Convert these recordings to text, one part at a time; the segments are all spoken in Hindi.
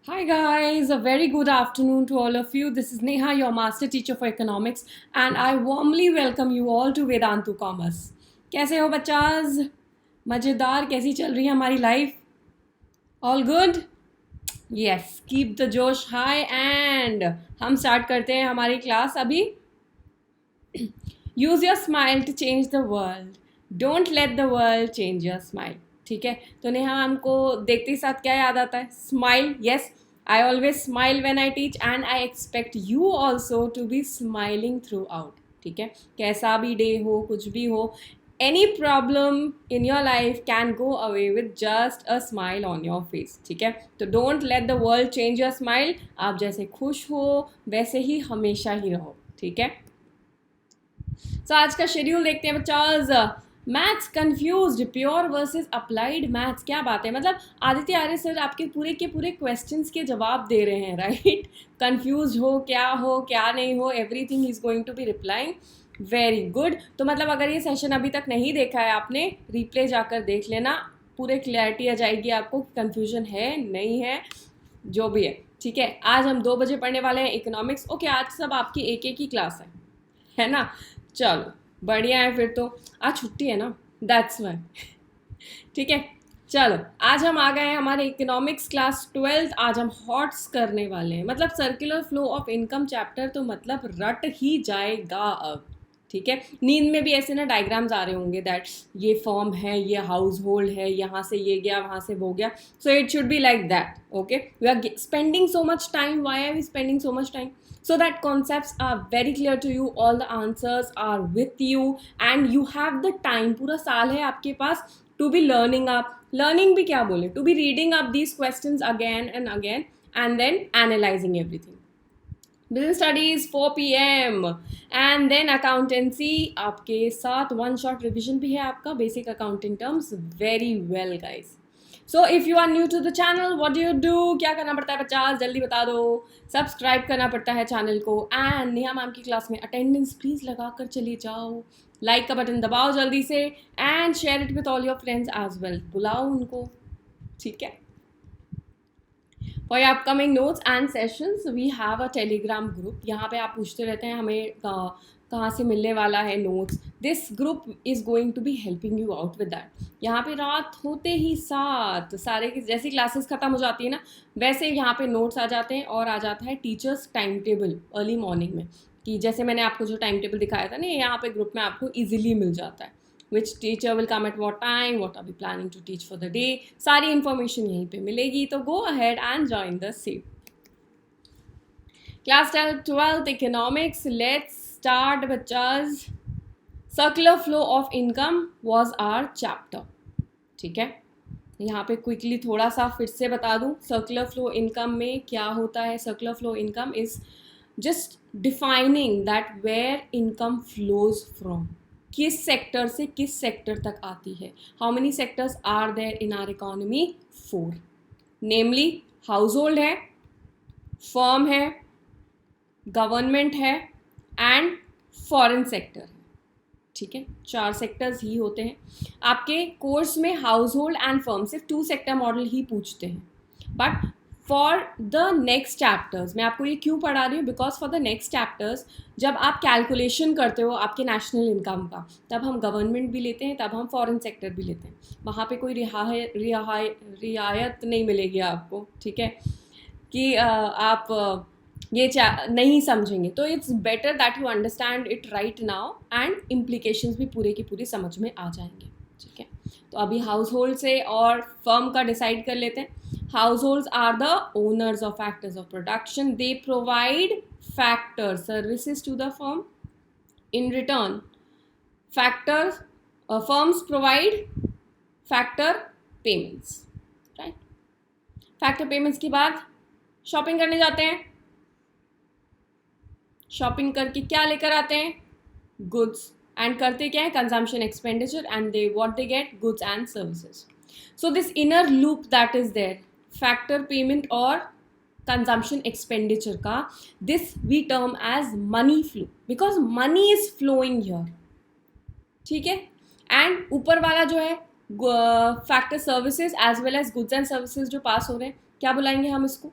Hi guys, a very good afternoon to all of you. This is Neha, your master teacher for economics, and I warmly welcome you all to Vedantu Commerce. कैसे हो बच्चाज? मज़ेदार कैसी चल रही है हमारी life? All good? Yes, keep the जोश हाई एंड हम स्टार्ट करते हैं हमारी क्लास अभी. Use your smile to change the world. Don't let the world change your smile. ठीक है, तो नेहा हमको देखते ही साथ क्या याद आता है? Smile. Yes, I always smile when I teach and I expect you also to be smiling throughout. ठीक है, कैसा भी डे हो, कुछ भी हो, any problem in your life can go away with just a smile on your face. ठीक है, तो don't let the world change your smile. आप जैसे खुश हो वैसे ही हमेशा ही रहो. ठीक है, तो आज का शेड्यूल देखते हैं बच्चाज. Maths confused, pure versus applied maths. क्या बात है, मतलब आदित्य आर्य सर आपके पूरे के पूरे क्वेश्चंस के जवाब दे रहे हैं, राइट? कंफ्यूज हो क्या नहीं हो, everything is going to be replying. Very good. तो मतलब अगर ये सेशन अभी तक नहीं देखा है आपने, रिप्ले जाकर देख लेना, पूरे क्लैरिटी आ जाएगी आपको, कन्फ्यूजन है नहीं है, जो भी है. ठीक है, आज हम 2 बजे पढ़ने वाले हैं इकोनॉमिक्स. ओके, आज सब आपकी एक ही क्लास है ना? चलो बढ़िया है, फिर तो आज छुट्टी है ना, दैट्स वाई. ठीक है, चलो आज हम आ गए हैं हमारे इकोनॉमिक्स क्लास 12th. आज हम हॉट्स करने वाले हैं, मतलब circular flow of income chapter तो मतलब रट ही जाएगा अब. ठीक है, नींद में भी ऐसे ना डायग्राम्स आ रहे होंगे दैट ये फॉर्म है, ये हाउस होल्ड है, यहाँ से ये गया, वहाँ से वो गया. So it should be like that. Okay, we are spending so much time. Why are we spending so much time? So that concepts are very clear to you, all the answers are with you and you have the time. पूरा साल है आपके पास to be learning up. Learning भी क्या बोले, to be reading up these questions again and then analyzing everything. Business studies 4 p.m. and then accountancy आपके साथ one shot revision भी है आपका, basic accounting terms. Very well guys. So if you are new to the channel, what do you do? क्या करना पड़ता है बच्चा, जल्दी बता दो. सब्सक्राइब करना पड़ता है चैनल को एंड नेहा मैम की क्लास में अटेंडेंस प्लीज़ लगा कर चले जाओ. लाइक का बटन दबाओ जल्दी से and share it with all your friends as well. बुलाओ उनको. ठीक है, for your upcoming notes and sessions we have a Telegram group. यहाँ पे आप पूछते रहते हैं हमें कहाँ से मिलने वाला है notes. This group is going to be helping you out with that. यहाँ पे रात होते ही साथ सारे की जैसी क्लासेस ख़त्म हो जाती है ना, वैसे यहाँ पे नोट्स आ जाते हैं और आ जाता है teachers time table early morning में. कि जैसे मैंने आपको जो टाइम टेबल दिखाया था ना, यहाँ पे ग्रुप में आपको ईजिली मिल जाता है. Which teacher will come at what time, what are we planning to teach for the day, सारी इन्फॉर्मेशन यहीं पे मिलेगी. तो go ahead and join the same. Class 12th economics, let's start बच्चाज. Circular flow of income was our chapter. ठीक है, यहाँ पे क्विकली थोड़ा सा फिर से बता दूँ सर्कुलर फ्लो इनकम में क्या होता है. Circular flow income is just defining that where income flows from, किस सेक्टर से किस सेक्टर तक आती है. How many sectors are there in our economy? 4. Namely household है, फर्म है, गवर्नमेंट है एंड फॉरेन सेक्टर है. ठीक है, 4 सेक्टर्स ही होते हैं आपके कोर्स में. हाउस होल्ड एंड फर्म सिर्फ 2 सेक्टर मॉडल ही पूछते हैं. But for the next chapters, मैं आपको ये क्यों पढ़ा रही हूँ, because for the next chapters जब आप कैलकुलेशन करते हो आपके नेशनल इनकम का, तब हम गवर्नमेंट भी लेते हैं, तब हम फॉरेन सेक्टर भी लेते हैं. वहाँ पे कोई रियायत नहीं मिलेगी आपको. ठीक है, कि आप ये नहीं समझेंगे. तो it's better that you understand it right now and implications भी पूरे की पूरी समझ में आ जाएंगे. ठीक है, तो अभी हाउस होल्ड से और फर्म का डिसाइड कर लेते हैं. Households are the owners of factors of production. They provide factor services to the firm. In return factors firms provide factor payments. Right, factor payments के बाद शॉपिंग करने जाते हैं. शॉपिंग करके क्या लेकर आते हैं? गुड्स. एंड करते क्या है? Consumption expenditure and they what they get? Goods and services. So this inner loop that is there, factor payment और कंजम्पशन एक्सपेंडिचर का, this we term as money flow because money is flowing here. ठीक है, एंड ऊपर वाला जो है factor services as well as goods and services जो पास हो रहे हैं, क्या बुलाएंगे हम इसको?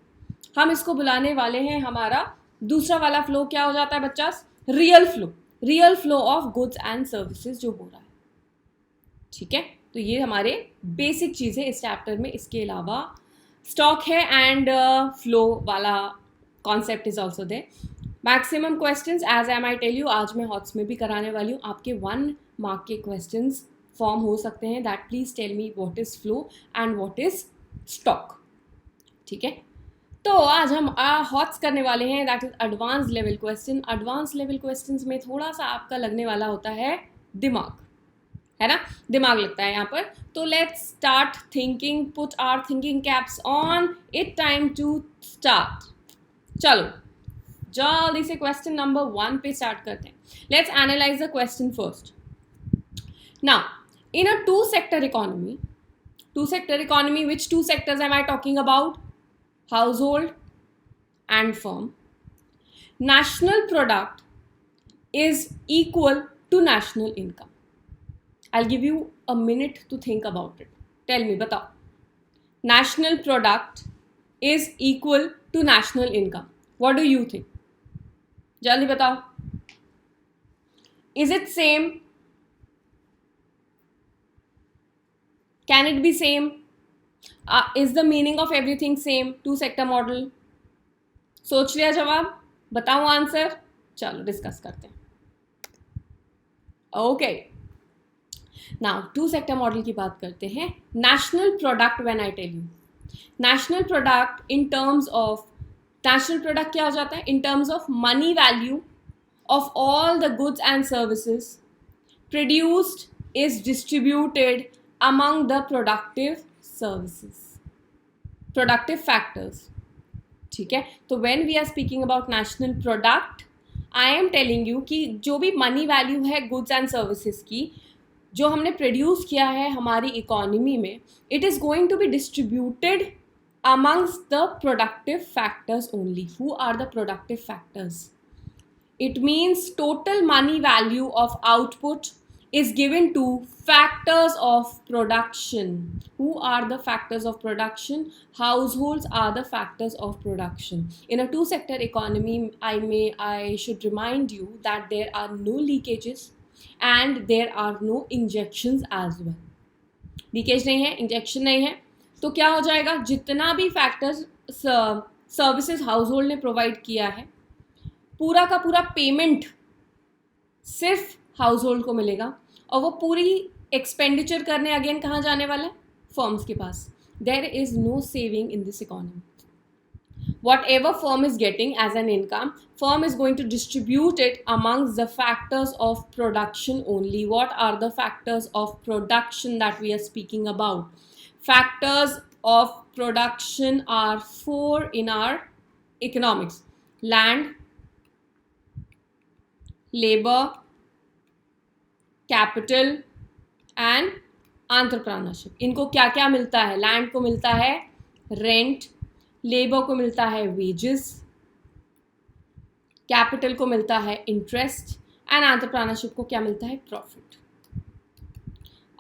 हम इसको बुलाने वाले हैं हमारा दूसरा वाला फ्लो क्या हो जाता है बच्चा, real flow of goods and services जो हो रहा है, ठीक है। तो ये हमारे बेसिक चीज़ है इस चैप्टर में। इसके अलावा स्टॉक है एंड फ्लो वाला concept is also there. Maximum questions as am I tell you, आज मैं हॉट्स में भी कराने वाली हूँ, आपके 1 मार्क के क्वेश्चंस फॉर्म हो सकते हैं। That please tell me what is flow and what is stock, ठीक है। तो आज हम हॉट्स करने वाले हैं, that is advance level question. Advance level questions में थोड़ा सा आपका लगने वाला होता है दिमाग, है ना, दिमाग लगता है यहाँ पर। तो let's start thinking, put our thinking caps on, it time to start. चलो जल्दी से क्वेश्चन नंबर 1 पे स्टार्ट करते हैं। Let's analyse the question first. Now in a two sector economy, which two sectors am I talking about? Household and firm. National product is equal to national income. I'll give you a minute to think about it. Tell me, बताओ. National product is equal to national income. What do you think? जल्दी बताओ. Is it same? Can it be same? Is the meaning of everything same? Two sector model. सोच लिया जवाब, बताओ आंसर, चलो डिस्कस करते हैं। Okay, now two sector model की बात करते हैं। National product, when I tell you national product in terms of, national product क्या हो जाता है? In terms of money value of all the goods and services produced is distributed among the productive services, productive factors, ठीक है। तो when we are speaking about national product, I am telling you कि जो भी मनी वैल्यू है गुड्स एंड सर्विसेज की, जो हमने प्रोड्यूस किया है हमारी इकोनॉमी में, it is going to be distributed amongst the productive factors only. Who are the productive factors? It means total money value of output is given to factors of production. Who are the factors of production? Households are the factors of production. In a two sector economy, I should remind you that there are no leakages and there are no injections as well. Leakage नहीं है, इंजेक्शन नहीं है, तो क्या हो जाएगा? जितना भी फैक्टर्स सर्विसेज हाउसहोल्ड ने प्रोवाइड किया है, पूरा का पूरा पेमेंट सिर्फ हाउसहोल्ड को मिलेगा, और वो पूरी एक्सपेंडिचर करने अगेन कहाँ जाने वाला है? फर्म्स के पास. There is no saving in this economy. Whatever firm is getting as an income, firm is going to distribute it amongst the factors of production only. What are the factors of production that we are speaking about? Factors of production are 4 in our economics: land, labor, capital and entrepreneurship. इनको क्या क्या मिलता है? लैंड को मिलता है रेंट, लेबर को मिलता है वेजेस, कैपिटल को मिलता है इंटरेस्ट, एंड एंटरप्रेन्योरशिप को क्या मिलता है? Profit.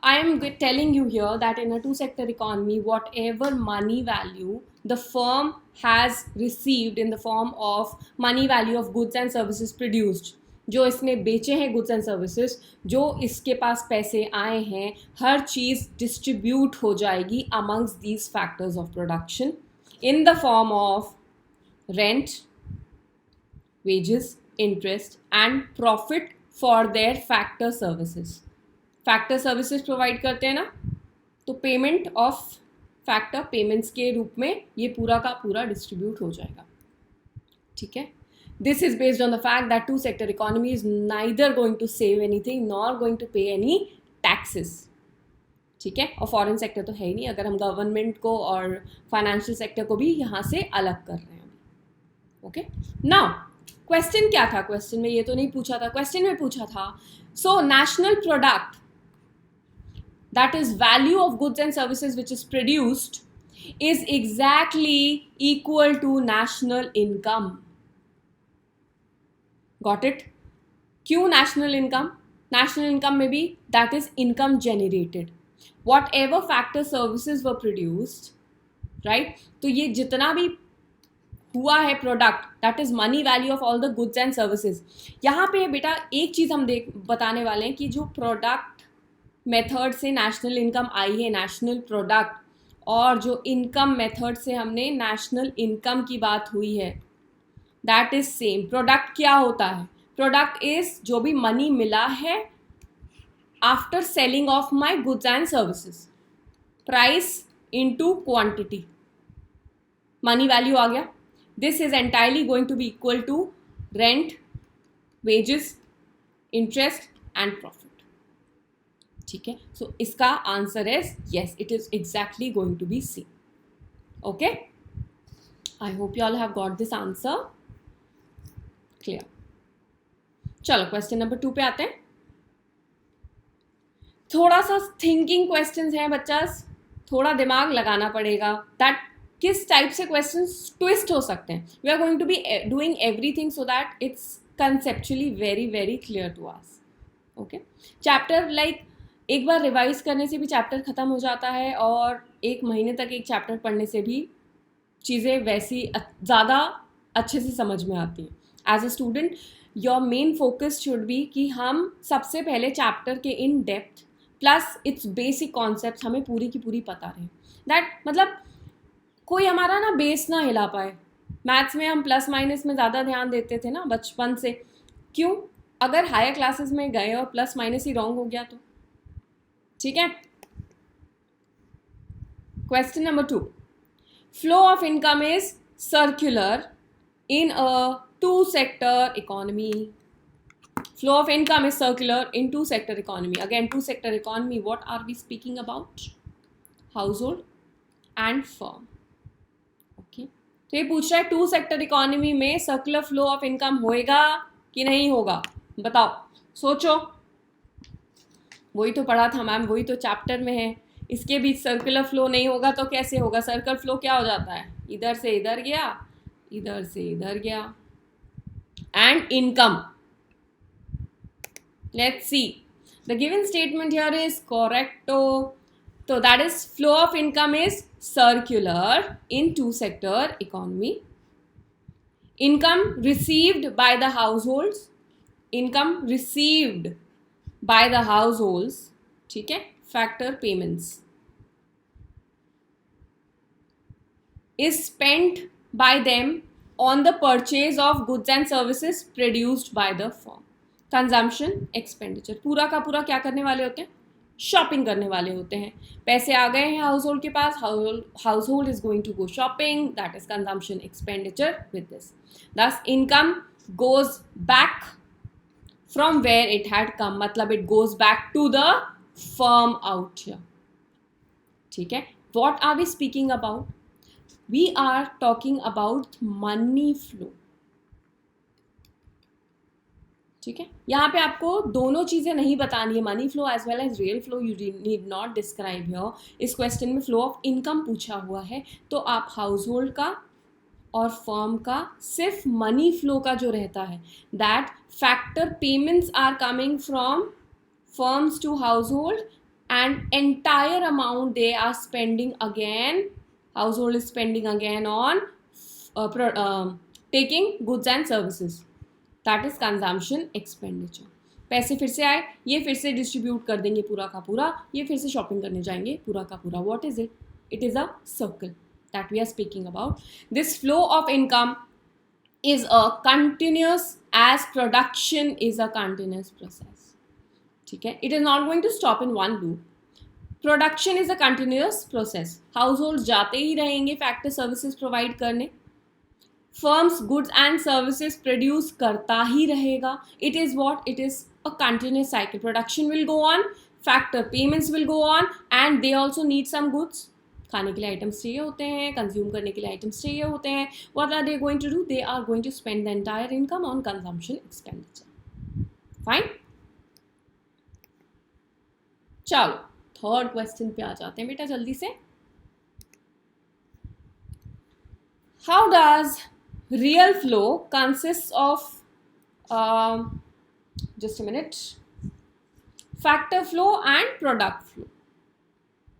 I am telling you here that in a two sector economy, whatever money value the firm has received in the form of money value of goods and services produced, जो इसने बेचे हैं गुड्स एंड सर्विसेज, जो इसके पास पैसे आए हैं, हर चीज़ डिस्ट्रीब्यूट हो जाएगी amongst these factors of production in the form of rent, wages, interest and profit for their factor services. Factor services provide करते हैं ना, तो पेमेंट ऑफ फैक्टर पेमेंट्स के रूप में ये पूरा का पूरा डिस्ट्रीब्यूट हो जाएगा. ठीक है. This is based on the fact that two sector economy is neither going to save anything nor going to pay any taxes. ठीक है. और फॉरेन सेक्टर तो है ही नहीं, अगर हम गवर्नमेंट को और फाइनेंशियल सेक्टर को भी यहाँ से अलग कर रहे हैं. ओके. नाउ क्वेश्चन क्या था? क्वेश्चन में ये तो नहीं पूछा था, क्वेश्चन में पूछा था so national product, that is value of goods and services which is produced, is exactly equal to national income. Got it? क्यों national income? National income में भी that is income generated. Whatever factor services were produced, right? तो ये जितना भी हुआ है product, that is money value of all the goods and services. यहाँ पे बेटा एक चीज़ हम बताने वाले हैं कि जो प्रोडक्ट मेथड से नेशनल इनकम आई है, नेशनल प्रोडक्ट, और जो इनकम मेथड से हमने नेशनल इनकम की बात हुई है, दैट इज सेम। प्रोडक्ट क्या होता है? प्रोडक्ट इज जो भी मनी मिला है after selling of my goods and services, price into quantity, money value आ गया। This is entirely going to be equal to rent, wages, interest and profit. ठीक है, सो इसका answer is yes, it is exactly going to be C. Okay, I hope you all have got this answer clear. चलो क्वेश्चन नंबर 2 पे आते हैं। थोड़ा सा थिंकिंग क्वेश्चंस हैं बच्चास, थोड़ा दिमाग लगाना पड़ेगा दैट किस टाइप से क्वेश्चंस ट्विस्ट हो सकते हैं। We are going to be doing everything so that it's conceptually very very clear to us. Okay, chapter like एक बार रिवाइज करने से भी चैप्टर ख़त्म हो जाता है, और एक महीने तक एक चैप्टर पढ़ने से भी चीज़ें वैसी ज़्यादा अच्छे से समझ में आती हैं। As a student your main focus should be कि हम सबसे पहले चैप्टर के in depth plus its basic concept हमें पूरी की पूरी पता रहे, दैट मतलब कोई हमारा ना बेस ना हिला पाए। मैथ्स में हम प्लस माइनस में ज़्यादा ध्यान देते थे ना बचपन से, क्यों? अगर हायर क्लासेस में गए और प्लस माइनस ही रॉन्ग हो गया तो। ठीक है, question number 2, flow of income is circular in a two sector economy. Flow of income is circular in two sector economy. Again, two sector economy, what are we speaking about? Household and firm. Okay, तो ये पूछ रहा है टू सेक्टर इकोनॉमी में सर्कुलर फ्लो ऑफ इनकम होएगा कि नहीं होगा, बताओ, सोचो। वही तो पढ़ा था मैम, वही तो चैप्टर में है। इसके बीच सर्कुलर फ्लो नहीं होगा तो कैसे होगा? सर्कुलर फ्लो क्या हो जाता है? इधर से इधर गया, इधर से इधर गया। And income, let's see, the given statement here is correct. So that is flow of income is circular in two sector economy. Income received by the households, income received by the households, ठीक है, factor payments is spent by them on the purchase of goods and services produced by the firm. Consumption expenditure, पूरा का पूरा क्या करने वाले होते हैं? शॉपिंग करने वाले होते हैं। पैसे आ गए हैं हाउस होल्ड के पास, household is going to go shopping, that is consumption expenditure with this. This income goes back from where it had come, मतलब it goes back to the firm out here. ठीक है, what are we speaking about? We are talking about money flow. ठीक है, यहाँ पे आपको दोनों चीज़ें नहीं बतानी है, money flow as well as real flow you need not describe here. इस क्वेश्चन में फ्लो ऑफ इनकम पूछा हुआ है, तो आप हाउस होल्ड का और फर्म का सिर्फ मनी फ्लो का जो रहता है, that factor payments are coming from firms to household and entire amount they are spending again, household is spending again on taking goods and services, that is consumption expenditure. पैसे फिर से आए, ये फिर से डिस्ट्रीब्यूट कर देंगे पूरा का पूरा, ये फिर से शॉपिंग करने जाएंगे पूरा का पूरा। What is it? It is a circle that we are speaking about. This flow of income is a continuous as production is a continuous process. ठीक है, it is not going to stop in one loop. Production is a continuous process, household जाते ही रहेंगे फैक्टर सर्विसेज प्रोवाइड करने, firms goods and services produce करता ही रहेगा। It is what? It is a continuous cycle. Production will go on, factor payments will go on, and they also need some goods. खाने के लिए आइटम्स चाहिए होते हैं, कंज्यूम करने के लिए आइटम्स चाहिए होते हैं। What are they going to do? They are going to spend the entire income on consumption expenditure. Fine, चलो थर्ड क्वेश्चन पे आ जाते हैं बेटा जल्दी से। How does real flow consists of just a minute, factor flow and product flow।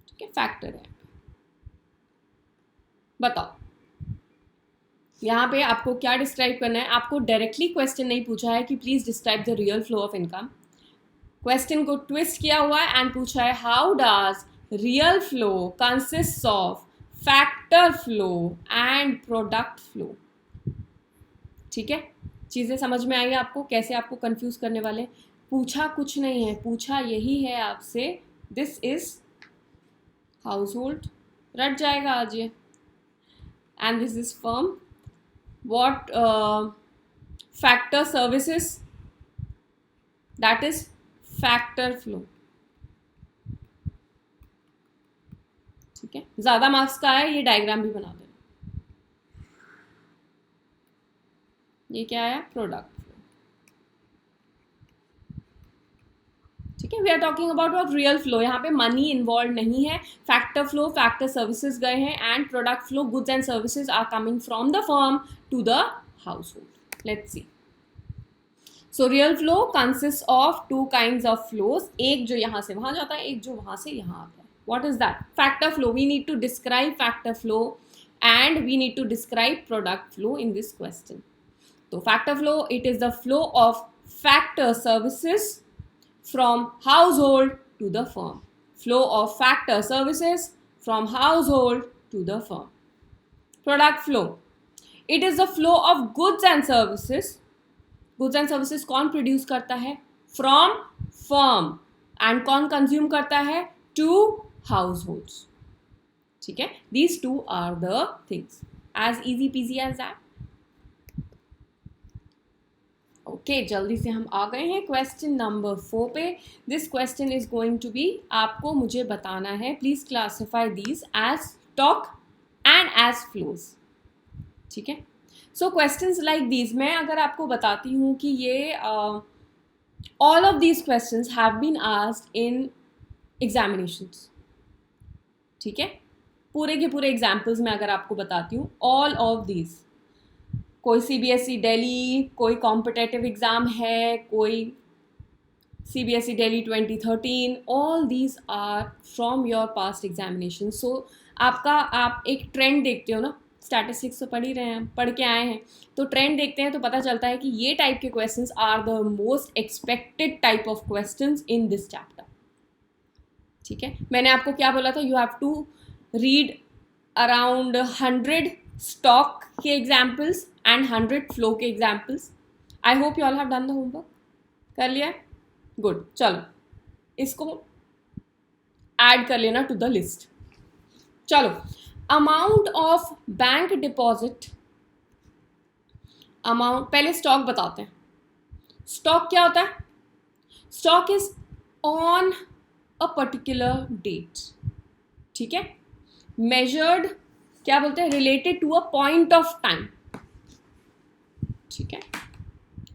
ठीक है, फैक्टर है, बताओ यहाँ पे आपको क्या डिस्क्राइब करना है, आपको डायरेक्टली क्वेश्चन नहीं पूछा है कि please describe the real flow of income, question को ट्विस्ट किया हुआ है एंड पूछा है how does real flow consist of factor flow and product flow. ठीक है, चीज़ें समझ में आई आपको, कैसे आपको कंफ्यूज करने वाले। पूछा कुछ नहीं है, पूछा यही है आपसे, दिस इज हाउस होल्ड, रट जाएगा आज ये, and this is firm, what factor services, that is factor flow। ठीक है, ज्यादा मार्क्स का है, ये डायग्राम भी बना देना। ये क्या आया, प्रोडक्ट फ्लो। ठीक है, we are talking about real flow, यहाँ पे मनी इन्वॉल्व नहीं है। फैक्टर फ्लो, फैक्टर सर्विसेज गए हैं, and product flow, goods and services are coming from the firm to the household। Let's see. So real flow consists of two kinds of flows, एक जो यहाँ से वहाँ जाता है, एक जो वहाँ से यहाँ आता है। What is that? Factor flow. We need to describe factor flow and we need to describe product flow in this question. So factor flow, it is the flow of factor services from household to the firm. Flow of factor services from household to the firm. Product flow, it is the flow of goods and services. Goods and services कौन प्रोड्यूस करता है, फ्रॉम फर्म, एंड कौन कंज्यूम करता है, टू हाउस होल्ड्स। ठीक है, these two are the things, as easy peasy as that. Okay, जल्दी से हम आ गए हैं क्वेश्चन नंबर 4 पे। This question is going to be, आपको मुझे बताना है, please classify these as stock and as flows. ठीक है, सो क्वेश्चंस लाइक दीज, मैं अगर आपको बताती हूँ कि ये all of these questions have been asked in examinations. ठीक है, पूरे के पूरे एग्जाम्पल्स में अगर आपको बताती हूँ, ऑल ऑफ दीज, कोई सीबीएसई दिल्ली, कोई कॉम्पिटेटिव एग्ज़ाम है, कोई CBSE Delhi 2013, all these are from your past examination. So आपका, आप एक ट्रेंड देखते हो ना, स्टैटिस्टिक्स तो पढ़ ही रहे हैं, पढ़ के आए हैं, तो ट्रेंड देखते हैं तो पता चलता है कि ये टाइप के questions are the most expected type of questions in this chapter. ठीक है, मैंने आपको क्या बोला था, you have to read around 100 stock के एग्जाम्पल्स एंड 100 फ्लो के examples. I hope you all have done the homework, कर लिया, गुड। चलो इसको ऐड कर लेना टू द लिस्ट। चलो, amount of bank deposit, amount, पहले स्टॉक बताते हैं। स्टॉक क्या होता है, stock is on a particular date. ठीक है, मेजर्ड, क्या बोलते हैं, related to a point of time. ठीक है,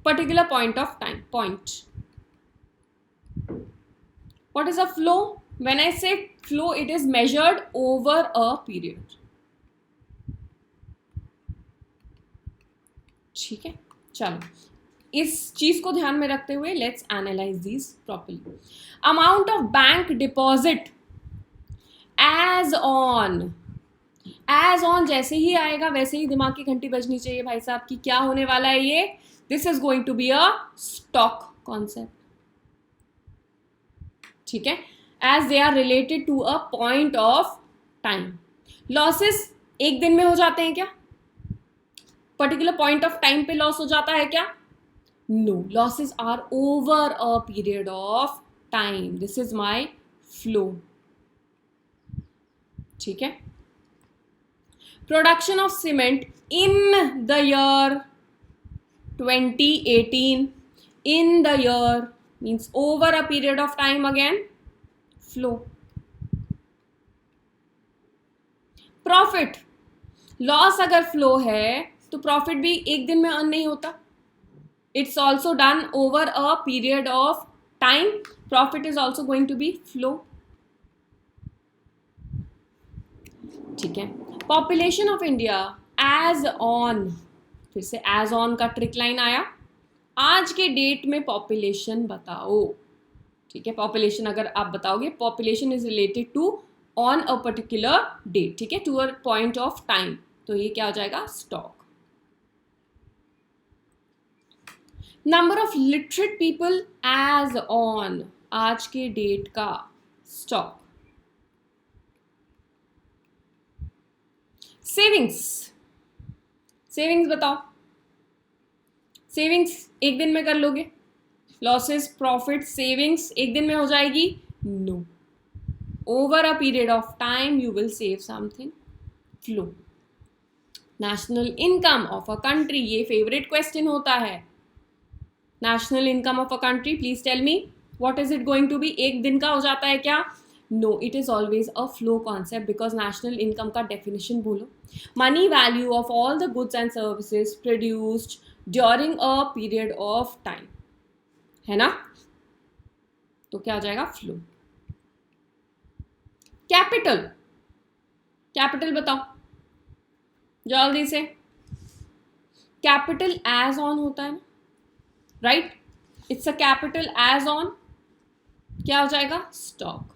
particular point of time, point. What is a flow, when I say flow, it is measured over a period। ठीक है, चलो इस चीज को ध्यान में रखते हुए let's analyse this properly. Amount of bank deposit as on, as on जैसे ही आएगा वैसे ही दिमाग की घंटी बजनी चाहिए भाई साहब कि क्या होने वाला है ये, this is going to be a stock concept. ठीक है, as they are related to a point of time। losses एक दिन में हो जाते हैं क्या, पर्टिकुलर पॉइंट ऑफ टाइम पे लॉस हो जाता है क्या, no, losses are over a period of time। this is my flow। ठीक है, production of cement in the year 2018, in the year means over a period of time, again flow। Profit, loss अगर फ्लो है तो प्रॉफिट भी एक दिन में अर्न नहीं होता, it's also done over a period of time. Profit is also going to be flow. ठीक है, population of India as on, फिर से एज ऑन का ट्रिक लाइन आया, आज के डेट में पॉपुलेशन बताओ। ठीक है, पॉपुलेशन अगर आप बताओगे, population is related to on a particular date, ठीक है, to a point of time, तो ये क्या हो जाएगा, stock. Number of literate people as on आज के डेट का स्टॉक. सेविंग्स. सेविंग्स बताओ. सेविंग्स एक दिन में कर लोगे? लॉसेस, प्रॉफिट, सेविंग्स एक दिन में हो जाएगी? No. Over a period of time you will save something. Flow. National income of a country, ये फेवरेट क्वेश्चन होता है. National income of a country, please tell me what is it going to be? एक दिन का हो जाता है क्या? No, it is always a flow concept, because national income का डेफिनेशन बोलो. Money value of all the goods and services produced during a period of time, है ना? तो क्या हो जाएगा? फ्लो. कैपिटल. कैपिटल बताओ जल्दी से. कैपिटल एज ऑन होता है ना, right? It's a capital as on. क्या हो जाएगा? Stock.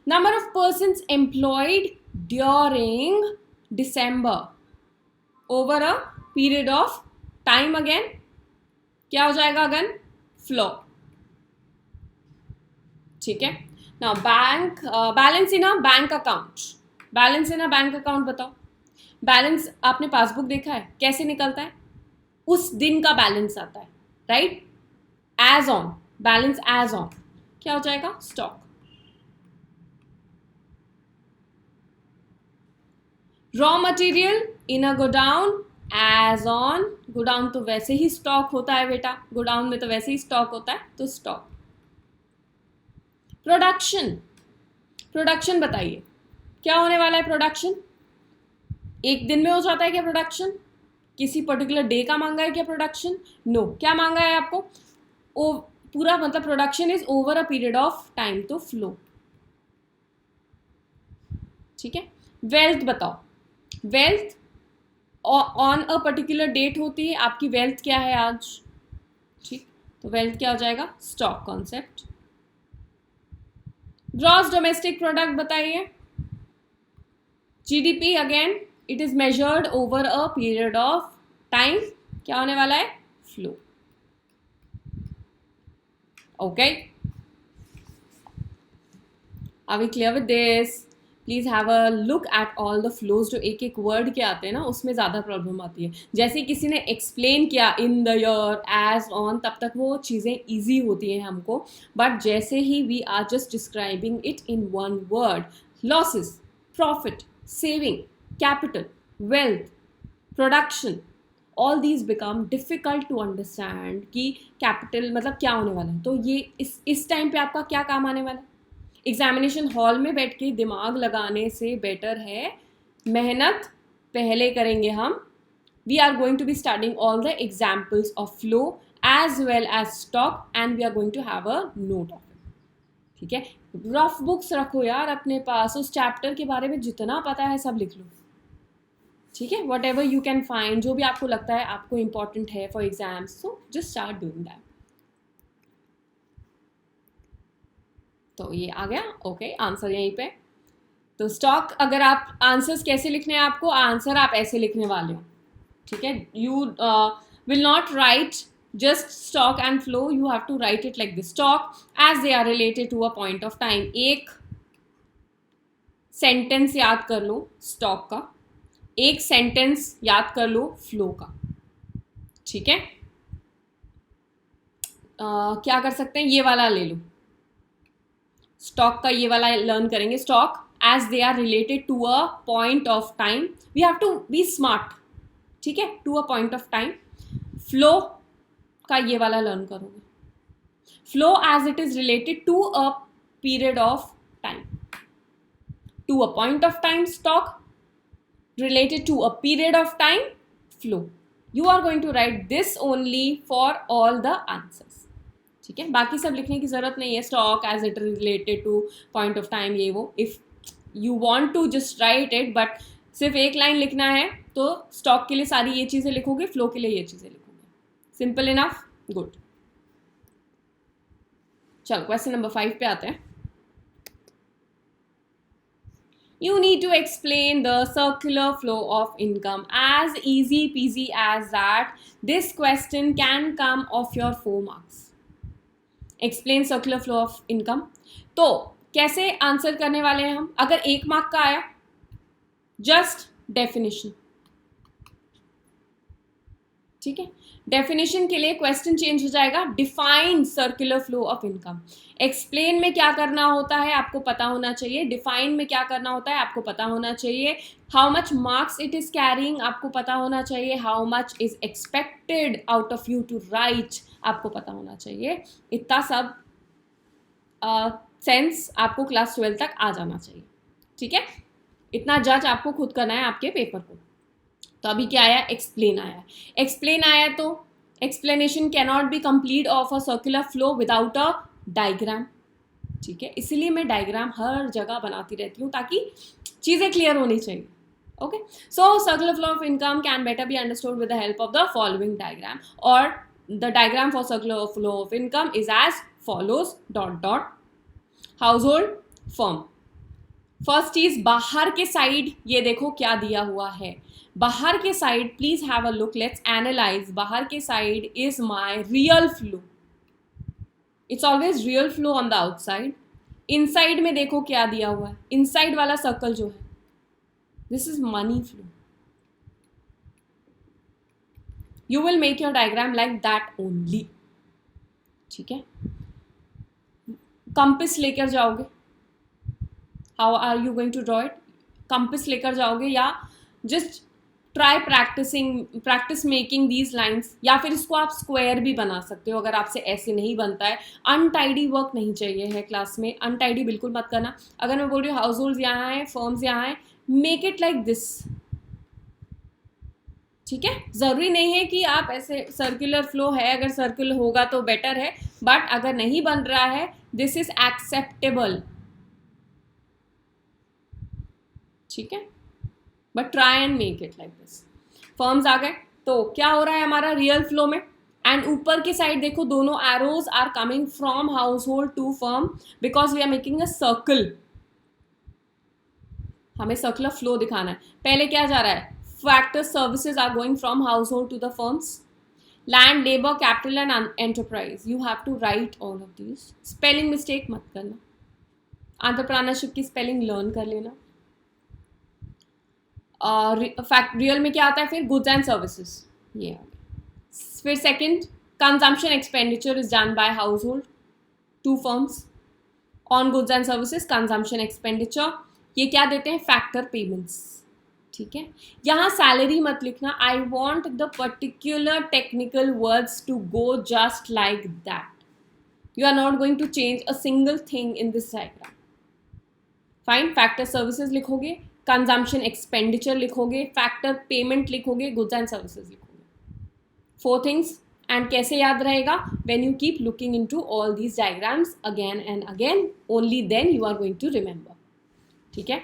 Number of persons employed during December over a period of time, again क्या हो जाएगा? Again flow. ठीक है. Now bank balance in a bank account. Balance in a bank account बताओ. बैलेंस आपने पासबुक देखा है कैसे निकलता है? उस दिन का बैलेंस आता है, right? As on, balance as on क्या हो जाएगा? Stock. Raw material in a godown as on. Godown तो वैसे ही स्टॉक होता है बेटा, गोडाउन में तो वैसे ही स्टॉक होता है, तो स्टॉक. प्रोडक्शन. प्रोडक्शन बताइए क्या होने वाला है? प्रोडक्शन एक दिन में हो जाता है क्या? प्रोडक्शन किसी पर्टिकुलर डे का मांगा है क्या? Production no. क्या मांगा है आपको? पूरा मतलब production is over a period of time, तो फ्लो. ठीक है. वेल्थ बताओ. Wealth on a particular date होती है. आपकी वेल्थ क्या है आज? ठीक, तो वेल्थ क्या हो जाएगा? Stock concept. Gross domestic product बताइए. GDP, again it is measured over a period of time. क्या होने वाला है? Flow. Okay, are we clear with this? Please have a look at all the flows. जो एक एक वर्ड के आते हैं ना, उसमें ज़्यादा प्रॉब्लम आती है. जैसे किसी ने एक्सप्लेन किया in the year, as on, तब तक वो चीज़ें ईजी होती हैं हमको. बट जैसे ही we are just describing it in one word, losses, profit, saving, capital, wealth, production, all these become difficult to understand कि कैपिटल मतलब क्या होने वाला है. तो ये इस टाइम पे आपका क्या काम आने वाला है? एग्जामिनेशन हॉल में बैठ के दिमाग लगाने से बेटर है मेहनत पहले करेंगे हम. We are going to be studying all the examples of flow as well as stock, and we are going to have a note of it. ठीक है. रफ बुक्स रखो यार अपने पास, उस चैप्टर के बारे में जितना पता है सब लिख लो. ठीक है. What ever you can find, जो भी आपको लगता है आपको इंपॉर्टेंट है for exams, so just start doing that. तो ये आ गया. ओके, आंसर यहीं पे. तो स्टॉक, अगर आप आंसर्स कैसे लिखने हैं आपको, आंसर आप ऐसे लिखने वाले हो. ठीक है. You will not right just stock and flow, you have to write it like this: stock as they are related to a point of time. एक सेंटेंस याद कर लो स्टॉक का, एक सेंटेंस याद कर लो फ्लो का. ठीक है. क्या कर सकते हैं, ये वाला ले लो. स्टॉक का ये वाला लर्न करेंगे. Stock as they are related to a point of time. We have to be smart. ठीक है. To a point of time. Flow का ये वाला लर्न करोगे. Flow as it is related to a period of time. To a point of time stock, related to a period of time flow. You are going to write this only for all the answers. ठीक है. बाकी सब लिखने की जरूरत नहीं है. Stock as it related to point of time, ये वो. If you want to just write it, but सिर्फ एक लाइन लिखना है तो स्टॉक के लिए सारी ये चीज़ें लिखोगे, फ्लो के लिए ये चीज़ें लिखोगे. Simple enough. गुड. चलो क्वेश्चन नंबर 5 पे आते हैं. You need to explain the circular flow of income. As easy peasy as that. This question can come of your 4 marks. Explain circular flow of income. तो कैसे आंसर करने वाले हैं हम? अगर 1 मार्क का आया, जस्ट डेफिनेशन, ठीक है. डेफिनेशन के लिए क्वेश्चन चेंज हो जाएगा, define circular flow of income. Explain में क्या करना होता है आपको पता होना चाहिए, डिफाइन में क्या करना होता है आपको पता होना चाहिए, how much marks it is carrying आपको पता होना चाहिए, how much is expected out of you to write आपको पता होना चाहिए. इतना सब सेंस आपको क्लास 12 तक आ जाना चाहिए, ठीक है. इतना जज आपको खुद करना है आपके पेपर को. तो अभी क्या आया? एक्सप्लेन आया. एक्सप्लेन आया तो explanation can not be complete of a circular flow without a diagram, ठीक है. इसीलिए मैं डायग्राम हर जगह बनाती रहती हूँ ताकि चीज़ें क्लियर होनी चाहिए. Okay, so circular flow of income can better be understood with the help of the following diagram, और the diagram for circular flow of income is as follows. Dot dot household firm. First चीज बाहर के साइड, ये देखो क्या दिया हुआ है. बाहर के side please have a look, let's analyse. बाहर के side is my real flow. It's always real flow on the outside. Inside में देखो क्या दिया हुआ है. इनसाइड वाला सर्कल जो है, this is money flow. You will make your diagram like that only, ठीक है. कंपास लेकर जाओगे, how are you going to draw it? Compass लेकर जाओगे या just try practice making these lines, या फिर इसको आप स्क्वायर भी बना सकते हो अगर आपसे ऐसे नहीं बनता है. अनटाइडी वर्क नहीं चाहिए है क्लास में, अनटाइडी बिल्कुल मत करना. अगर मैं बोल रही हूँ हाउस होल्ड यहाँ है, फर्म्स यहाँ है, मेक इट लाइक दिस, ठीक है. ज़रूरी नहीं है कि आप ऐसे सर्कुलर फ्लो है, अगर सर्कुल होगा तो बेटर है, बट अगर नहीं बन रहा है दिस इज एक्सेप्टेबल, ठीक है. But try and make it like this. Firms आ गए तो क्या हो रहा है हमारा रियल फ्लो में, एंड ऊपर की साइड देखो दोनों arrows are coming from household to firm because we are making a circle. हमें सर्कुलर फ्लो दिखाना है. पहले क्या जा रहा है? Factor services are going from household to the firms. Land, labour, capital and enterprise. You have to write all of these. Spelling mistake मत करना. एंटरप्रेन्योरशिप की स्पेलिंग लर्न कर लेना. फैक्ट रियल में क्या आता है फिर? गुड्स एंड सर्विसेज, ये आ गया. फिर second, consumption expenditure is done by household to firms on goods and services. Consumption expenditure, ये क्या देते हैं? फैक्टर पेमेंट्स, ठीक है. यहाँ सैलरी मत लिखना. I want the particular technical words to go just like that. You are not going to change a single thing in this diagram. Fine. Factor services लिखोगे, कंजम्पशन एक्सपेंडिचर लिखोगे, फैक्टर पेमेंट लिखोगे, गुड्स एंड सर्विसेज लिखोगे. 4 थिंग्स. एंड कैसे याद रहेगा? When you keep looking into all these diagrams again and again, only then you are going to remember, ठीक है.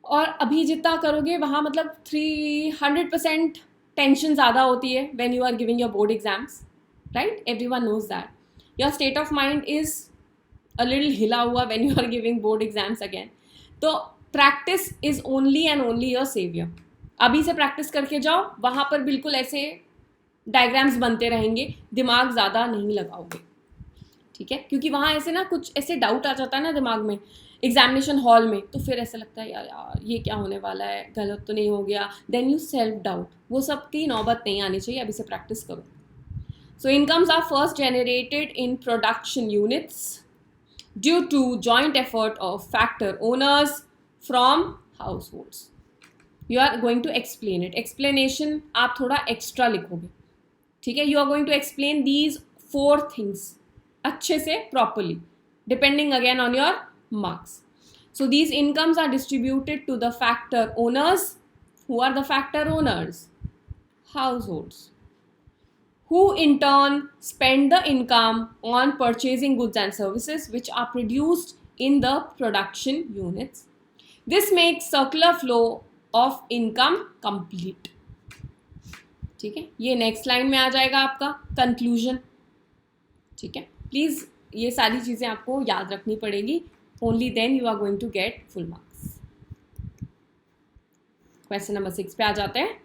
और अभी जितना करोगे वहाँ मतलब 300% टेंशन ज़्यादा होती है when you are giving your board exams, right. Everyone knows that. Your state of mind is a little हिला हुआ when you are giving board exams again. तो practice is only and only your saviour. अभी से प्रैक्टिस करके जाओ, वहाँ पर बिल्कुल ऐसे डायग्राम्स बनते रहेंगे, दिमाग ज़्यादा नहीं लगाओगे, ठीक है. क्योंकि वहाँ ऐसे ना कुछ ऐसे डाउट आ जाता है ना दिमाग में एग्जामिनेशन हॉल में, तो फिर ऐसा लगता है यार ये क्या होने वाला है, गलत तो नहीं हो गया. Then you self doubt. वो सब की नौबत नहीं आनी चाहिए. अभी से प्रैक्टिस करो. So incomes are first generated in production units due to joint effort of factor owners from households. You are going to explain it. Explanation आप थोड़ा एक्स्ट्रा लिखोगे, ठीक है. You are going to explain these 4 things अच्छे से, properly, depending again on your marks. So these incomes are distributed to the factor owners. Who are the factor owners? Households. Who in turn spend the income on purchasing goods and services which are produced in the production units. This makes circular flow of income complete. ठीक है. ये नेक्स्ट लाइन में आ जाएगा आपका कंक्लूजन, ठीक है. प्लीज़ ये सारी चीज़ें आपको याद रखनी पड़ेगी. Only then you are going to get full marks. Question number 6 पे आ जाते हैं.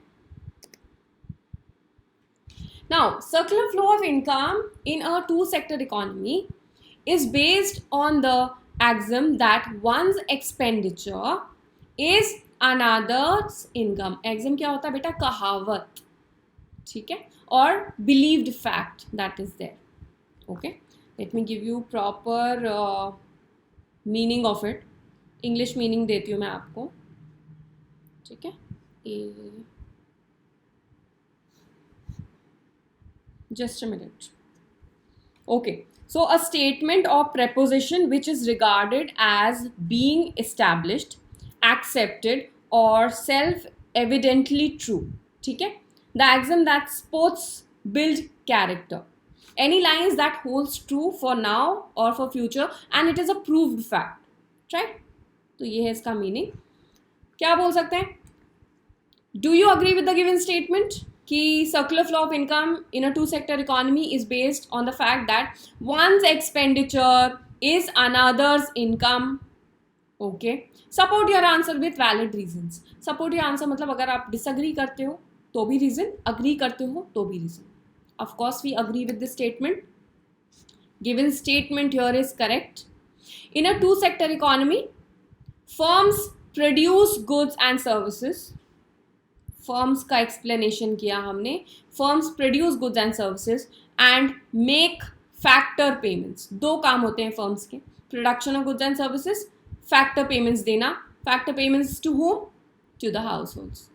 Now, circular flow of income in a two-sector economy is based on the axiom that one's expenditure is another's income. Axiom क्या होता है बेटा? कहावत, ठीक है, और believed fact that is there. Okay, let me give you proper meaning of it. English meaning देती हूँ मैं आपको, ठीक है. Just a minute. Okay, so a statement or preposition which is regarded as being established, accepted or self-evidently true. ठीक है. The axiom that supports build character. Any lines that holds true for now or for future and it is a proved fact. Right? तो ये है इसका मीनिंग. क्या बोल सकते हैं? Do you agree with the given statement? कि circular flow of income in a two-sector economy is based on the fact that one's expenditure is another's income. Okay. Support your answer with valid reasons. Support your answer मतलब अगर आप disagree करते हो तो भी reason, agree करते हो तो भी reason. Of course, we agree with this statement. Given statement here is correct. In a two-sector economy, firms produce goods and services. Firms का एक्सप्लेनेशन किया हमने. Firms produce goods and services and make factor payments. दो काम होते हैं फर्म्स के, production of goods and services, factor payments देना. Factor payments to home? To the households.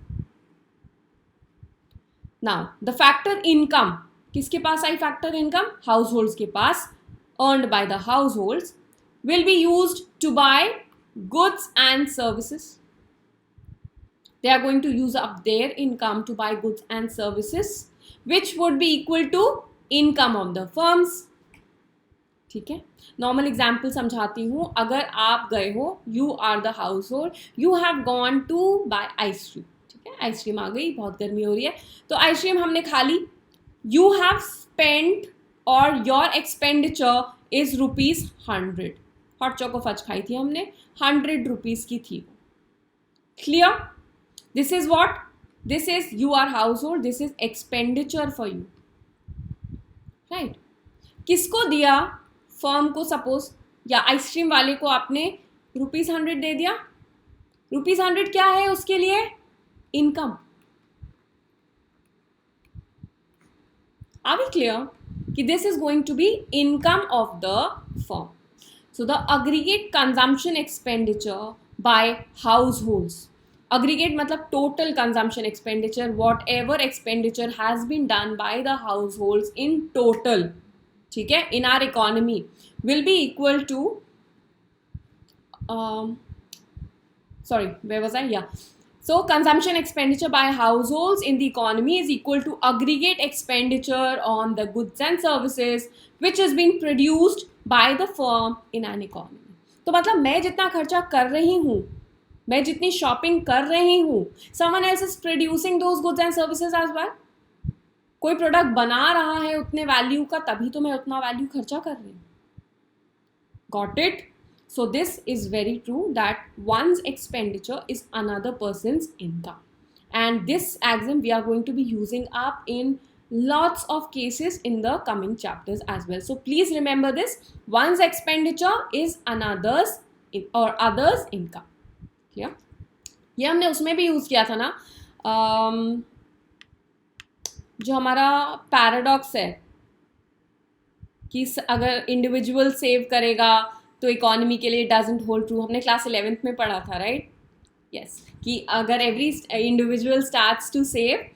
Now the factor income किसके पास आई? फैक्टर इनकम हाउस होल्ड्स के पास, earned by the households, will be used to buy goods and services. They are going to use up their income to buy goods and services, which would be equal to income of the firms. ठीक है. नॉर्मल एग्जाम्पल समझाती हूँ. अगर आप गए हो, you are the household, you have gone to buy ice cream. ठीक है, आइसक्रीम आ गई, बहुत गर्मी हो रही है तो आइसक्रीम हमने खा ली. यू हैव स्पेंड और your expenditure is ₹100. Hot choco fudge खाई थी हमने, 100 रुपीज़ की थी. Clear? This is what? This is you are household. This is expenditure for you. Right? किसको दिया? फर्म को सपोज, या आइसक्रीम वाले को आपने ₹100 दे दिया. ₹100 क्या है उसके लिए? इनकम. Are we clear? कि this is going to be income of the firm. So the aggregate consumption expenditure by households. Aggregate मतलब total consumption expenditure, whatever expenditure has been done by the households in total, ठीक है, in our economy will be equal to sorry, where was I? Yeah. So consumption expenditure by households in the economy is equal to aggregate expenditure on the goods and services which has been produced by the firm in an economy. तो मतलब मैं जितना खर्चा कर रही हूँ, मैं जितनी शॉपिंग कर रही हूँ, someone else is producing those goods and services as well. कोई प्रोडक्ट बना रहा है उतने वैल्यू का, तभी तो मैं उतना वैल्यू खर्चा कर रही हूँ. Got it? So this is very true that one's expenditure is another person's income. And this axiom we are going to be using up in lots of cases in the coming chapters as well. So please remember this. One's expenditure is another's or other's income. Yeah? ये हमने उसमें भी यूज़ किया था ना, जो हमारा पैराडॉक्स है कि अगर इंडिविजुअल सेव करेगा तो इकोनॉमी के लिए डजंट होल्ड ट्रू. हमने क्लास 11th में पढ़ा था, राइट? यस, कि अगर every individual starts to save,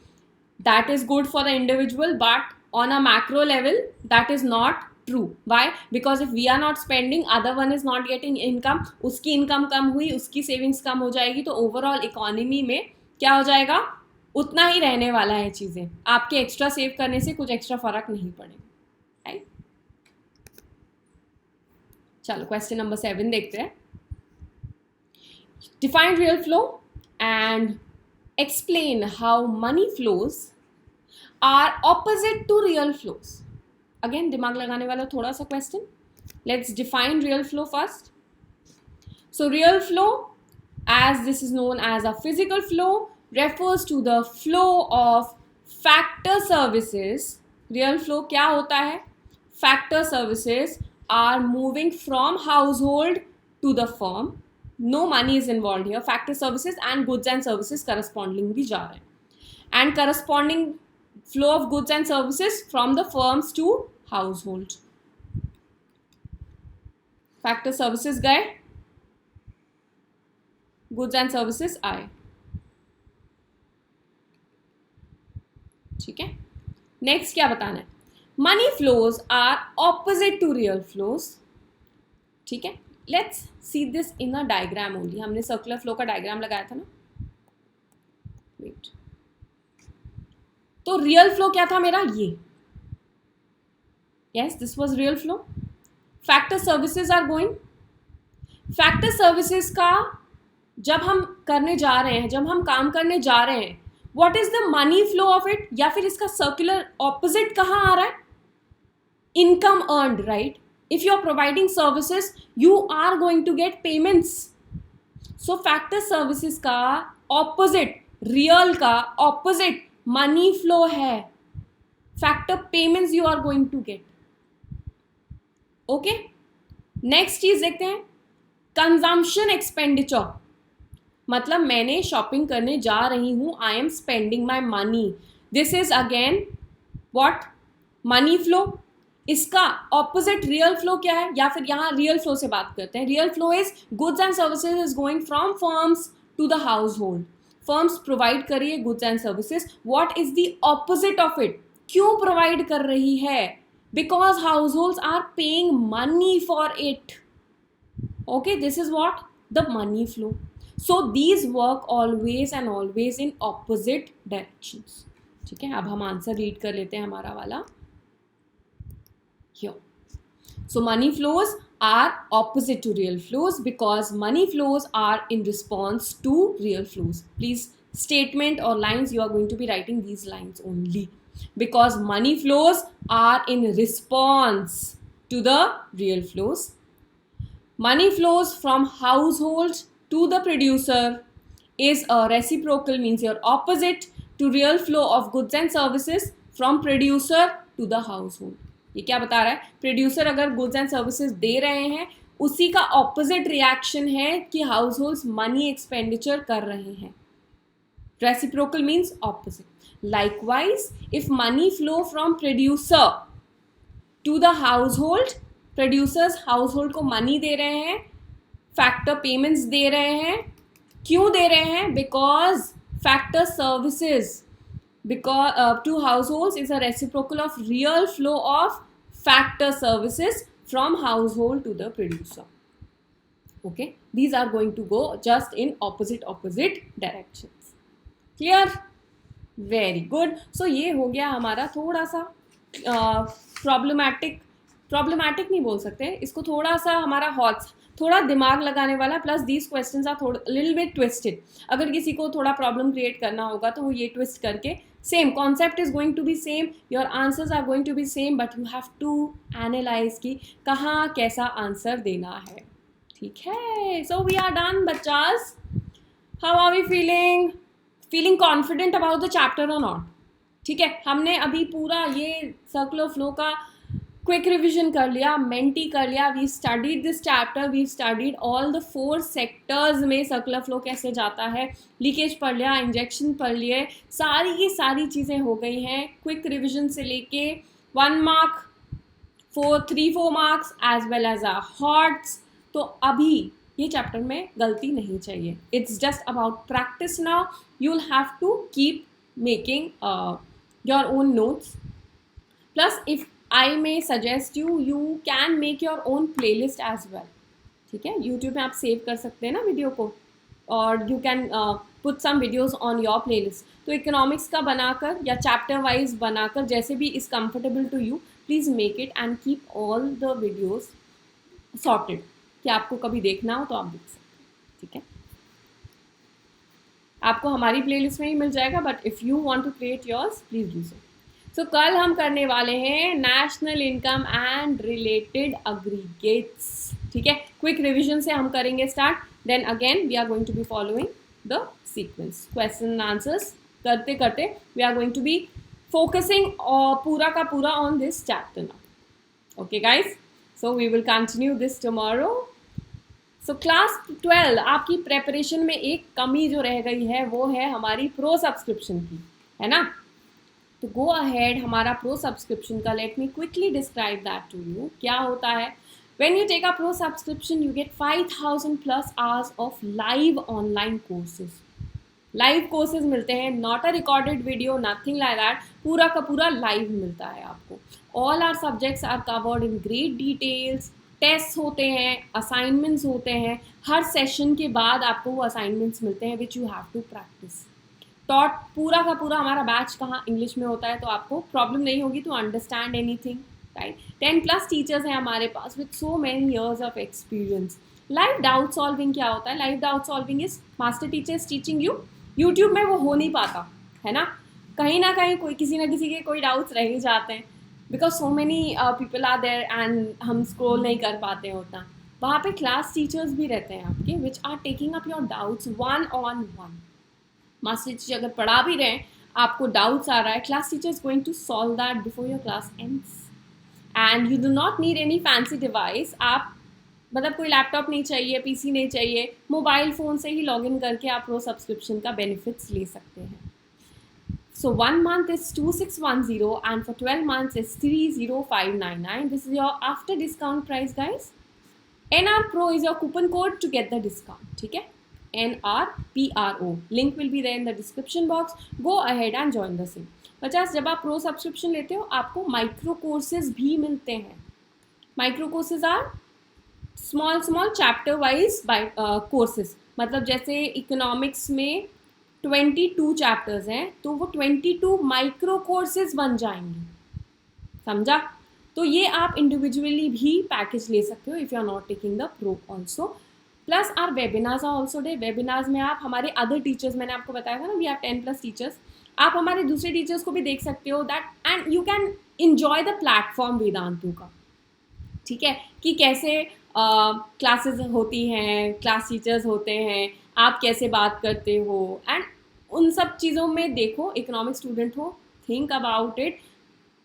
that is good for the individual, but on a macro level that is not true. Why? Because if we are not spending, other one is not getting income, उसकी इनकम कम हुई, उसकी सेविंग्स कम हो जाएगी, तो ओवरऑल इकोनॉमी में क्या हो जाएगा? उतना ही रहने वाला है चीज़ें. आपके एक्स्ट्रा सेव करने से कुछ एक्स्ट्रा फर्क नहीं पड़ेगा. राइट? चलो क्वेश्चन नंबर 7 देखते हैं. Define real flow and explain how money flows are opposite to real flows. Again दिमाग लगाने वाला थोड़ा सा question. Let's define real flow first. So real flow, as this is known as a physical flow refers to the flow of factor services. Real flow क्या होता है? Factor services are moving from household to the firm. No money is involved here. Factor services and goods and services correspondingly जा रहे हैं. And corresponding flow of goods and services from the firms to household. Factor services गए, goods and services आए. ठीक है. नेक्स्ट क्या बताना है? Money flows are opposite to real flows. ठीक है. Let's see this in a diagram only. हमने सर्कुलर फ्लो का डायग्राम लगाया था ना. वेट. तो रियल फ्लो क्या था मेरा? ये. Yes, this was real flow. Factor services are going. Factor services का जब हम करने जा रहे हैं, जब हम काम करने जा रहे हैं, what is the money flow of it? या फिर इसका circular opposite कहाँ आ रहा है? Income earned, right? If you are providing services, you are going to get payments. So factor services का opposite, real का opposite money flow है. Factor payments you are going to get. Okay? Next चीज देखते हैं. Consumption expenditure. मतलब मैंने शॉपिंग करने जा रही हूँ. I am spending my money. This is again what? Money flow. इसका ऑपोजिट रियल फ्लो क्या है? या फिर यहाँ रियल फ्लो से बात करते हैं. Real flow is goods and services is going from firms to the household. Firms provide कर रही है goods and services. What is the opposite of it? क्यों प्रोवाइड कर रही है? Because households are paying money for it. Okay, this is what? The money flow. So these work always and always in opposite directions. ठीक है. अब हम आंसर रीड कर लेते हैं हमारा वाला. Here. So money flows are opposite to real flows because money flows are in response to real flows. Please, statement or lines, you are going to be writing these lines only. Because money flows are in response to the real flows. Money flows from household to the producer is a reciprocal, means your opposite to real flow of goods and services from producer to the household. ये क्या बता रहा है? प्रोड्यूसर अगर गुड्स एंड सर्विसेज दे रहे हैं, उसी का ऑपोजिट रिएक्शन है कि हाउस होल्ड्स मनी एक्सपेंडिचर कर रहे हैं. Reciprocal means opposite. Likewise if money flow from producer to the household, producers household को मनी दे रहे हैं, फैक्टर पेमेंट्स दे रहे हैं. क्यों दे रहे हैं? Because factor services because to households is a reciprocal of real flow of factor services from household to the producer. Okay, these are going to go just in opposite directions. Clear? Very good. So ये हो गया हमारा थोड़ा सा प्रॉब्लमैटिक नहीं बोल सकते इसको, थोड़ा सा हमारा हॉट्स, थोड़ा दिमाग लगाने वाला. प्लस दीज क्वेश्चंस आर थोड़ा लिटिल बिट ट्विस्टेड. अगर किसी को थोड़ा प्रॉब्लम क्रिएट करना होगा तो वो ये ट्विस्ट करके, same concept is going to be same, your answers are going to be same, but you have to analyse कि कहाँ कैसा आंसर देना है. ठीक है. सो वी आर डन बच्चास. How are we feeling confident about the chapter और नॉट? ठीक है. हमने अभी पूरा ये सर्कुलर फ्लो का क्विक रिविजन कर लिया, मेंटी कर लिया. We studied this chapter, we studied all the 4 sectors में सर्कुलर फ्लो कैसे जाता है. लीकेज पढ़ लिया, इंजेक्शन पढ़ लिए, सारी की सारी चीज़ें हो गई हैं. क्विक रिविजन से लेके 1 mark 3-4 marks as well as a HOTS. तो अभी ये चैप्टर में गलती नहीं चाहिए. It's just about practice now. You will have to keep making your own notes. Plus if I may suggest you can make your own playlist as well. ठीक है. YouTube में आप सेव कर सकते हैं ना वीडियो को, और you can put some videos on your playlist. तो इकोनॉमिक्स का बनाकर या चैप्टर वाइज बनाकर, जैसे भी is comfortable to you, please make it and keep all the videos sorted कि आपको कभी देखना हो तो आप देख सकते हैं. ठीक है. आपको हमारी प्लेलिस्ट में ही मिल जाएगा, but if you want to create yours please do so. तो कल हम करने वाले हैं national income and related aggregates. ठीक है. क्विक रिवीजन से हम करेंगे start. Then again we are going to be following the sequence. Question and answers करते करते we are going to be focusing पूरा का पूरा on this chapter now. Okay guys, so we will continue this tomorrow. So class 12 आपकी प्रेपरेशन में एक कमी जो रह गई है वो है हमारी प्रो सब्सक्रिप्शन की, है ना. तो गो अहेड, हमारा प्रो सब्सक्रिप्शन का let me quickly describe that to you. क्या होता है? When you take a pro subscription you get 5000 plus hours of live online courses. Live courses मिलते हैं, not a recorded video, nothing like that. पूरा का पूरा लाइव मिलता है आपको. All are subjects are covered in great details. Test होते हैं, असाइनमेंट्स होते हैं. हर सेशन के बाद आपको वो असाइनमेंट्स मिलते हैं which you have to practice. Taught पूरा का पूरा हमारा बैच कहाँ इंग्लिश में होता है, तो आपको प्रॉब्लम नहीं होगी to understand anything, right. 10+ teachers हैं हमारे पास with so many years of experience. Live doubt solving क्या होता है? Live doubt solving is master teacher is teaching you. YouTube में वो हो नहीं पाता, है ना. कहीं ना कहीं कोई किसी ना किसी के कोई डाउट्स रह ही जाते हैं because so many people are there एंड हम स्क्रॉल नहीं कर पाते हैं उतना. वहाँ पे क्लास टीचर्स भी रहते हैं आपके which are taking up your doubts 1-on-1. Master teacher अगर पढ़ा भी रहे हैं, आपको डाउट्स आ रहा है, class teacher is going to solve that before your class ends. And you do not need any fancy device. आप मतलब कोई लैपटॉप नहीं चाहिए, पीसी नहीं चाहिए, मोबाइल फ़ोन से ही लॉगिन करके आप प्रो सब्सक्रिप्शन का बेनिफिट्स ले सकते हैं. So 1 month is 2610 and for 12 months is 30599. This is your after discount price, guys. NR Pro is your coupon code to get the discount. ठीक है? NRPRO. Link will be there in the description box. Go ahead and join the same. 50 जब आप प्रो सब्सक्रिप्शन लेते हो आपको माइक्रो कोर्सेज भी मिलते हैं. Micro courses are small chapter wise courses. मतलब जैसे इकोनॉमिक्स में 22 चैप्टर्स हैं तो वो 22 माइक्रो कोर्सेज बन जाएंगे. समझा? तो ये आप इंडिविजुअली भी पैकेज ले सकते हो if you are not taking the pro also. Plus are webinars are also there. Webinars में आप हमारे अदर टीचर्स, मैंने आपको बताया था ना, वी आर 10+ टीचर्स. आप हमारे दूसरे टीचर्स को भी देख सकते हो that and you can enjoy the platform Vedantu का. ठीक है, कि कैसे क्लासेस होती हैं, क्लास टीचर्स होते हैं, आप कैसे बात करते हो, एंड उन सब चीज़ों में देखो. इकोनॉमिक स्टूडेंट हो, थिंक अबाउट इट,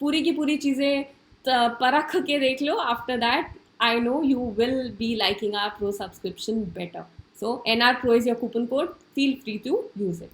पूरी की पूरी चीज़ें परख के देख लो. After that I know you will be liking our pro subscription better. So NR Pro is your coupon code, feel free to use it.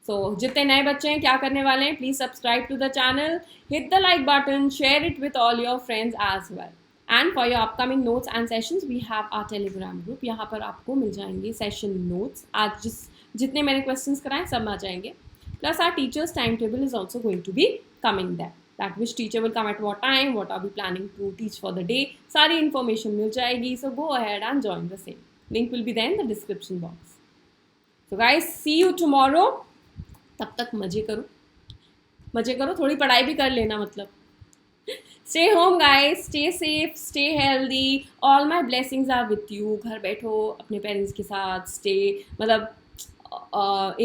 So जितने नए बच्चे हैं क्या करने वाले हैं, please subscribe to the channel, hit the like button, share it with all your friends as well. And for your upcoming notes and sessions we have our Telegram group. यहाँ पर आपको मिल जाएंगे सेशन नोट्स. आज जितने मैंने क्वेश्चंस कराए सब आ जाएंगे. Plus our teachers time table is also going to be coming that which teacher will come at what time, what are we planning to teach for the day. सारी इन्फॉर्मेशन मिल जाएगी. So go ahead and join the same. Link will be there in the description box. So guys see you tomorrow. तब तक मजे करो, थोड़ी पढ़ाई भी कर लेना. मतलब stay home guys, stay safe, stay healthy, all my blessings are with you. घर बैठो अपने पेरेंट्स के साथ, stay मतलब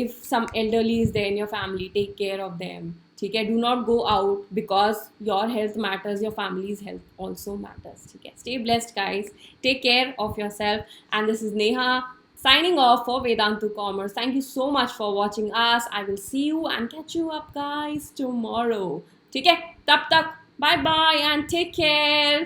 if some elderly is there in your family, take care of them. ठीक है, do not go out because your health matters, your family's health also matters. ठीक है, stay blessed guys, take care of yourself. And this is Neha signing off for Vedantu Commerce. Thank you so much for watching us. I will see you and catch you up guys tomorrow. ठीक है, तब तक bye bye and take care.